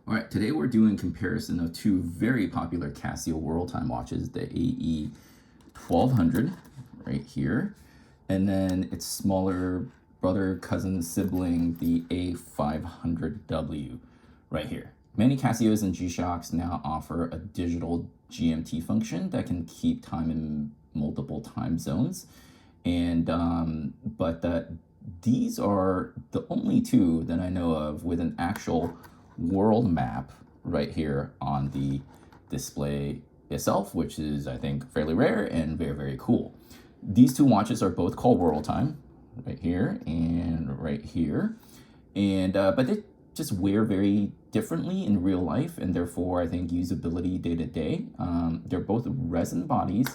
All right, today we're doing comparison of two very popular Casio World Time watches, the AE1200 right here, and then its smaller brother, cousin, sibling, the A500W right here. Many Casios and G-Shocks now offer a digital GMT function that can keep time in multiple time zones, and these are the only two that I know of with an actual world map right here on the display itself, which is, I think, fairly rare and very, very cool. These two watches are both called World Time, right here and right here, and but they just wear very differently in real life, and therefore I think usability day to day. They're both resin bodies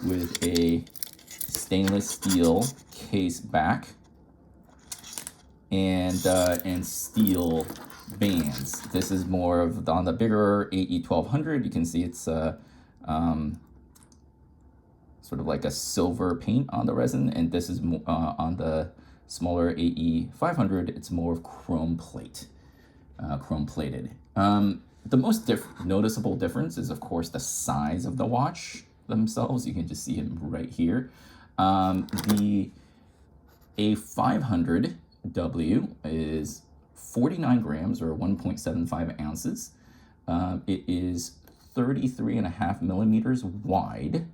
with a stainless steel case back and steel bands. This is more of on the bigger AE1200. You can see it's sort of like a silver paint on the resin, and this is on the smaller AE500. It's more of chrome plate, chrome plated. The most noticeable difference is, of course, the size of the watch themselves. You can just see them right here. The A500W is 49 grams or 1.75 ounces. It is 33.5 millimeters wide,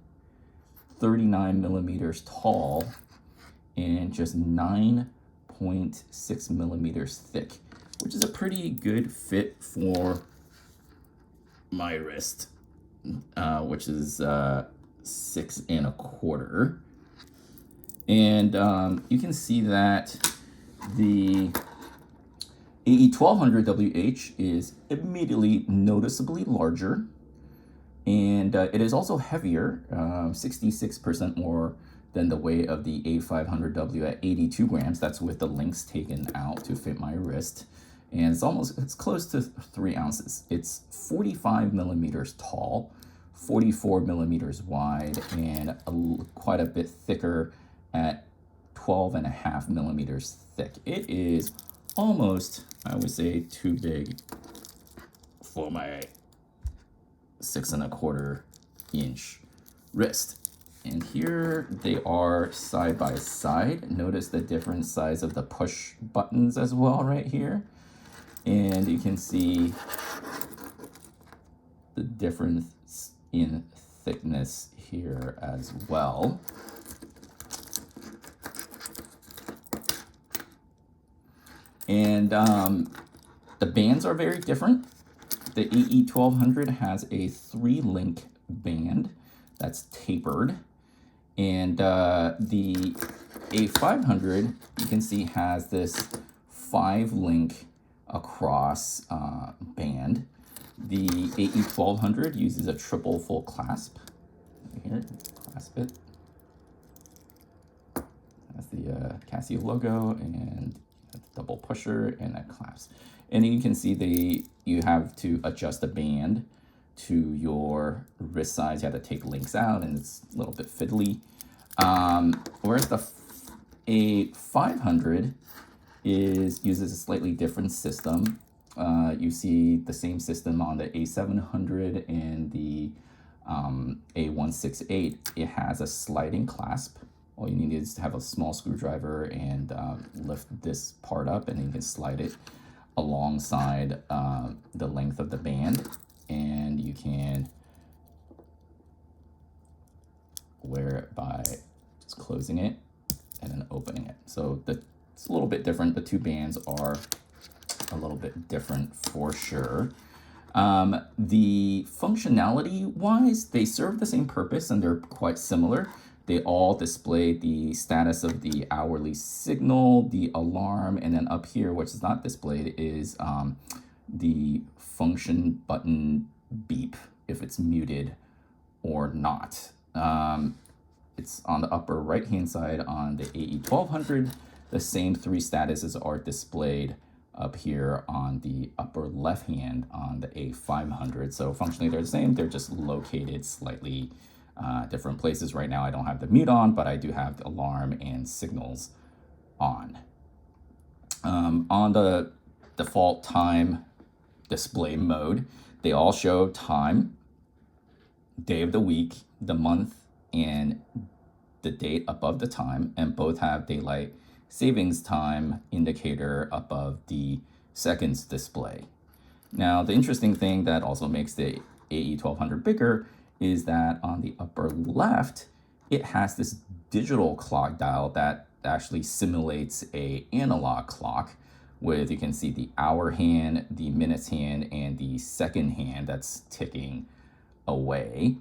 39 millimeters tall, and just 9.6 millimeters thick, which is a pretty good fit for my wrist, which is 6.25. And you can see that the AE1200WH is immediately noticeably larger, and it is also heavier, 66% more than the weight of the A500W at 82 grams. That's with the links taken out to fit my wrist, and it's close to 3 ounces. It's 45 millimeters tall, 44 millimeters wide, and quite a bit thicker at 12.5 millimeters thick. It is almost, I would say, too big for my 6.25 inch wrist. And here they are side by side. Notice the different size of the push buttons as well right here. And you can see the difference in thickness here as well. And the bands are very different. The AE1200 has a 3-link band that's tapered. And the A500, you can see, has this 5-link across band. The AE1200 uses a triple full clasp. Here, clasp it. That's the Casio logo, and double pusher and a clasp. And you can see you have to adjust the band to your wrist size. You have to take links out, and it's a little bit fiddly. Whereas the A500 uses a slightly different system. You see the same system on the A700 and the A168. It has a sliding clasp. All you need is to have a small screwdriver and lift this part up, and then you can slide it alongside the length of the band, and you can wear it by just closing it and then opening it. So it's a little bit different. The two bands are a little bit different for sure. The functionality wise, they serve the same purpose and they're quite similar. They all display the status of the hourly signal, the alarm, and then up here, which is not displayed, is the function button beep, if it's muted or not. It's on the upper right-hand side on the AE1200. The same 3 statuses are displayed up here on the upper left-hand on the A500. So functionally they're the same, they're just located slightly different places. Right now I don't have the mute on, but I do have the alarm and signals on. On the default time display mode. They all show time, day of the week, the month, and the date above the time, and both have daylight savings time indicator above the seconds display. Now, the interesting thing that also makes the AE1200 bigger is that on the upper left, it has this digital clock dial that actually simulates a analog clock with, you can see the hour hand, the minutes hand, and the second hand that's ticking away.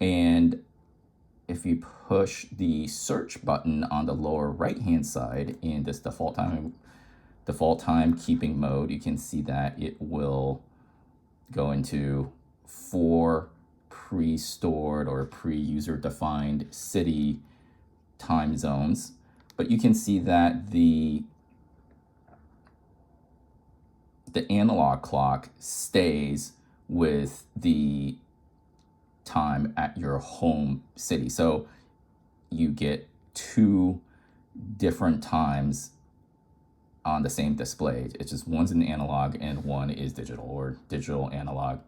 And if you push the search button on the lower right hand side in this default timekeeping mode, you can see that it will go into 4 pre-stored or pre-user defined city time zones. But you can see that the analog clock stays with the time at your home city. So you get 2 different times on the same display. It's just one's an analog and one is digital, or digital analog,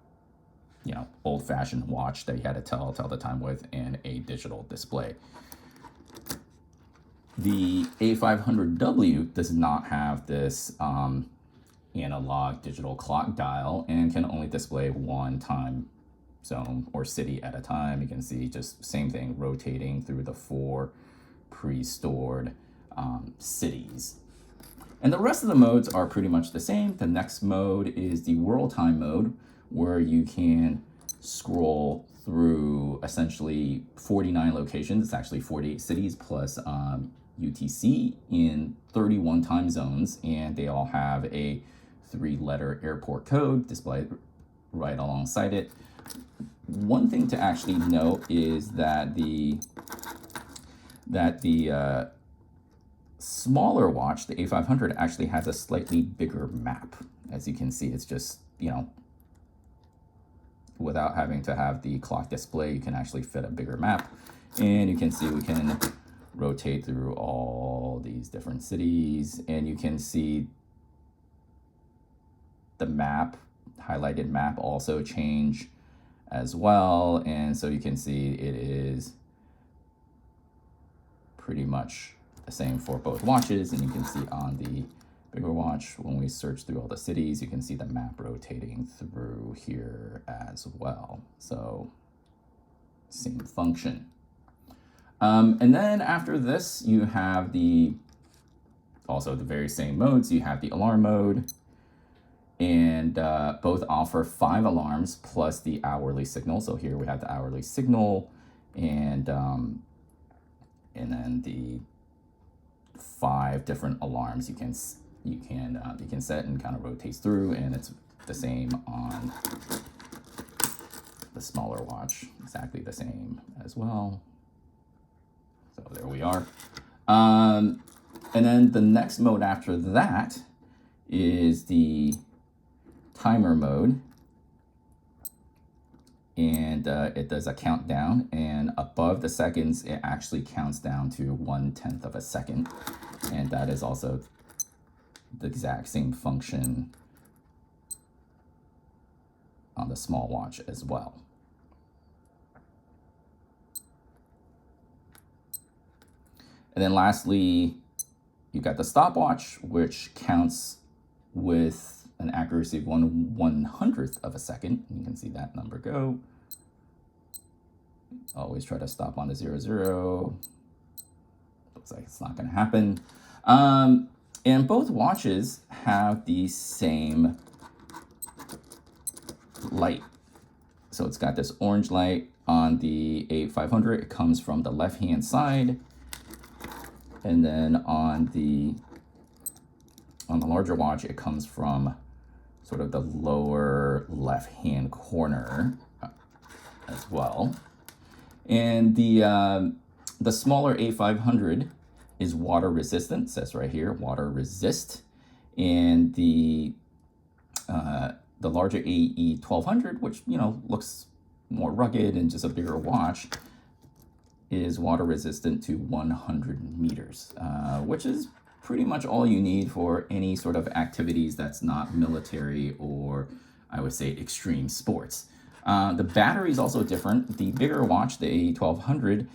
old-fashioned watch that you had to tell the time with, and a digital display. The A500W does not have this analog digital clock dial and can only display one time zone or city at a time. You can see just same thing rotating through the 4 pre-stored cities. And the rest of the modes are pretty much the same. The next mode is the world time mode, where you can scroll through essentially 49 locations. It's actually 48 cities plus UTC in 31 time zones, and they all have a 3-letter airport code displayed right alongside it. One thing to actually note is that the smaller watch, the A500, actually has a slightly bigger map. As you can see, it's just, without having to have the clock display, you can actually fit a bigger map. And you can see we can rotate through all these different cities, and you can see the map, highlighted map, also change as well. And so you can see it is pretty much the same for both watches. And you can see on the bigger watch, when we search through all the cities, you can see the map rotating through here as well. So same function. And then after this, you have also the very same modes. You have the alarm mode, and both offer 5 alarms plus the hourly signal. So here we have the hourly signal, and then the 5 different alarms you can set, and kind of rotates through, and it's the same on the smaller watch, exactly the same as well. So there we are. And then the next mode after that is the timer mode, and it does a countdown, and above the seconds it actually counts down to 1/10 of a second, and that is also the exact same function on the small watch as well. And then lastly, you've got the stopwatch, which counts with an accuracy of 1/100th of a second. You can see that number go. Always try to stop on the 00. Looks like it's not going to happen. And both watches have the same light. So it's got this orange light on the A500. It comes from the left-hand side. And then on the larger watch, it comes from sort of the lower left-hand corner as well. And the smaller A500 is water resistant. It says right here, water resist. And the larger AE1200, which looks more rugged and just a bigger watch, is water resistant to 100 meters, which is pretty much all you need for any sort of activities that's not military or, I would say, extreme sports. The battery is also different. The bigger watch, the AE1200,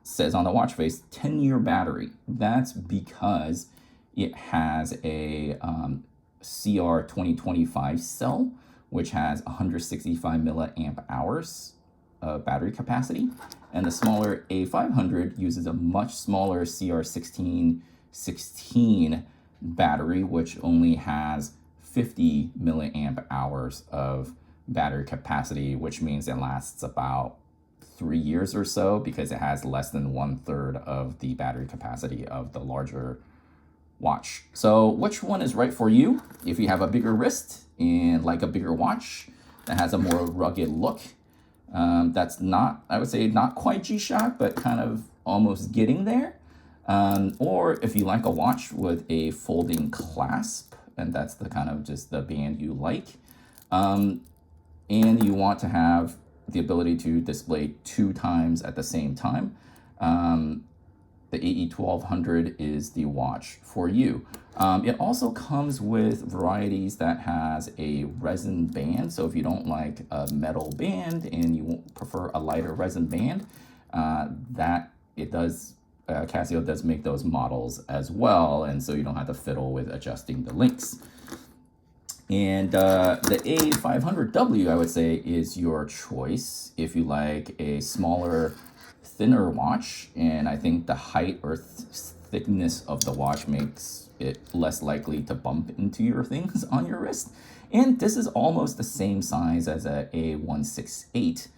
says on the watch face 10-year battery. That's because it has a CR 2025 cell, which has 165 milliamp hours of battery capacity. And the smaller A500 uses a much smaller CR 1616 battery, which only has 50 milliamp hours of battery capacity, which means it lasts about 3 years or so because it has less than 1/3 of the battery capacity of the larger watch. So which one is right for you? If you have a bigger wrist and like a bigger watch that has a more rugged look, that's not, I would say, not quite G-Shock, but kind of almost getting there. Or if you like a watch with a folding clasp, and that's the kind of just the band you like, and you want to have the ability to display 2 times at the same time, the AE1200 is the watch for you. It also comes with varieties that has a resin band. So if you don't like a metal band and you prefer a lighter resin band, Casio does make those models as well. And so you don't have to fiddle with adjusting the links. And the A500W, I would say, is your choice if you like a smaller, thinner watch. And I think the height or thickness of the watch makes it less likely to bump into your things on your wrist. And this is almost the same size as a A168.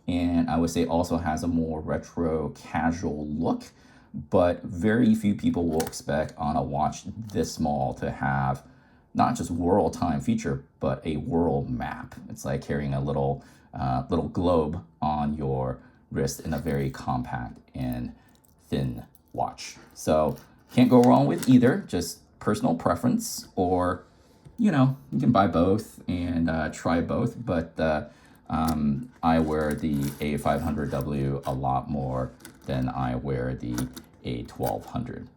And I would say also has a more retro casual look, but very few people will expect on a watch this small to have not just world time feature, but a world map. It's like carrying a little globe on your wrist in a very compact and thin watch. So can't go wrong with either, just personal preference, or, you can buy both and try both. But I wear the A500W a lot more than I wear the A1200.